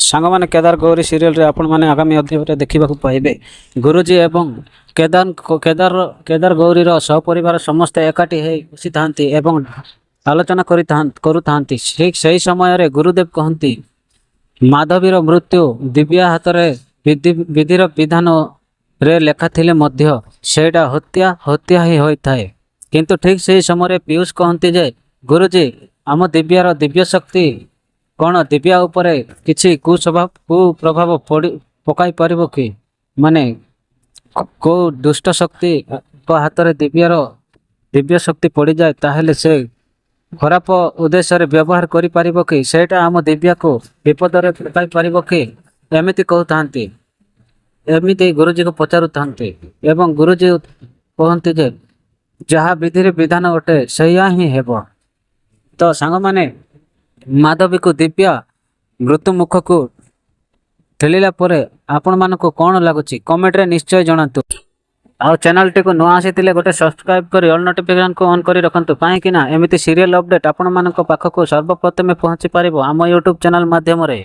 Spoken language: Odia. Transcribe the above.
ସାଙ୍ଗମାନେ କେଦାର ଗୌରୀ ସିରିଏଲରେ ଆପଣମାନେ ଆଗାମୀ ଅଧ୍ୟାୟରେ ଦେଖିବାକୁ ପାଇବେ ଗୁରୁଜୀ ଏବଂ କେଦାର ଗୌରୀର ସହପରିବାର ସମସ୍ତେ ଏକାଠି ହୋଇ ବସିଥାନ୍ତି ଏବଂ ଆଲୋଚନା କରୁଥାନ୍ତି। ଠିକ୍ ସେହି ସମୟରେ ଗୁରୁଦେବ କହନ୍ତି, ମାଧବୀର ମୃତ୍ୟୁ ଦିବ୍ୟା ହାତରେ ବିଧିର ବିଧାନରେ ଲେଖା ଥିଲେ ମଧ୍ୟ ସେଇଟା ହତ୍ୟା ହିଁ ହୋଇଥାଏ। କିନ୍ତୁ ଠିକ୍ ସେହି ସମୟରେ ପିୟୁଷ କହନ୍ତି ଯେ ଗୁରୁଜୀ, ଆମ ଦିବ୍ୟାର ଦିବ୍ୟ ଶକ୍ତି କ'ଣ ଦିବ୍ୟା ଉପରେ କିଛି କୁପ୍ରଭାବ ପକାଇ ପାରିବ କି? ମାନେ କେଉଁ ଦୁଷ୍ଟ ଶକ୍ତିଙ୍କ ହାତରେ ଦିବ୍ୟାର ଦିବ୍ୟ ଶକ୍ତି ପଡ଼ିଯାଏ ତାହେଲେ ସେ ଖରାପ ଉଦ୍ଦେଶ୍ୟରେ ବ୍ୟବହାର କରିପାରିବ କି? ସେଇଟା ଆମ ଦିବ୍ୟାକୁ ବିପଦରେ ପକାଇ ପାରିବ କି? ଏମିତି କହୁଥାନ୍ତି। ଏମିତି ଗୁରୁଜୀକୁ ପଚାରୁଥାନ୍ତି ଏବଂ ଗୁରୁଜୀ କହନ୍ତି ଯେ ଯାହା ବିଧିରେ ବିଧାନ ଅଟେ ସେଇଆ ହିଁ ହେବ। ତ ସାଙ୍ଗମାନେ, ମାଧବୀକୁ ଦିବ୍ୟା ମୃତ୍ୟୁ ମୁଖକୁ ଠେଲିଲା ପରେ ଆପଣମାନଙ୍କୁ କ'ଣ ଲାଗୁଛି କମେଣ୍ଟରେ ନିଶ୍ଚୟ ଜଣାନ୍ତୁ। ଆଉ ଚ୍ୟାନେଲଟିକୁ ନୂଆ ଆସିଥିଲେ ଗୋଟେ ସବସ୍କ୍ରାଇବ୍ କରି ଅଲ୍ ନୋଟିଫିକେସନକୁ ଅନ୍ କରି ରଖନ୍ତୁ, କାହିଁକି ନା ଏମିତି ସିରିଏଲ ଅପଡେଟ୍ ଆପଣମାନଙ୍କ ପାଖକୁ ସର୍ବପ୍ରଥମେ ପହଞ୍ଚି ପାରିବ ଆମ ୟୁଟ୍ୟୁବ୍ ଚ୍ୟାନେଲ ମାଧ୍ୟମରେ।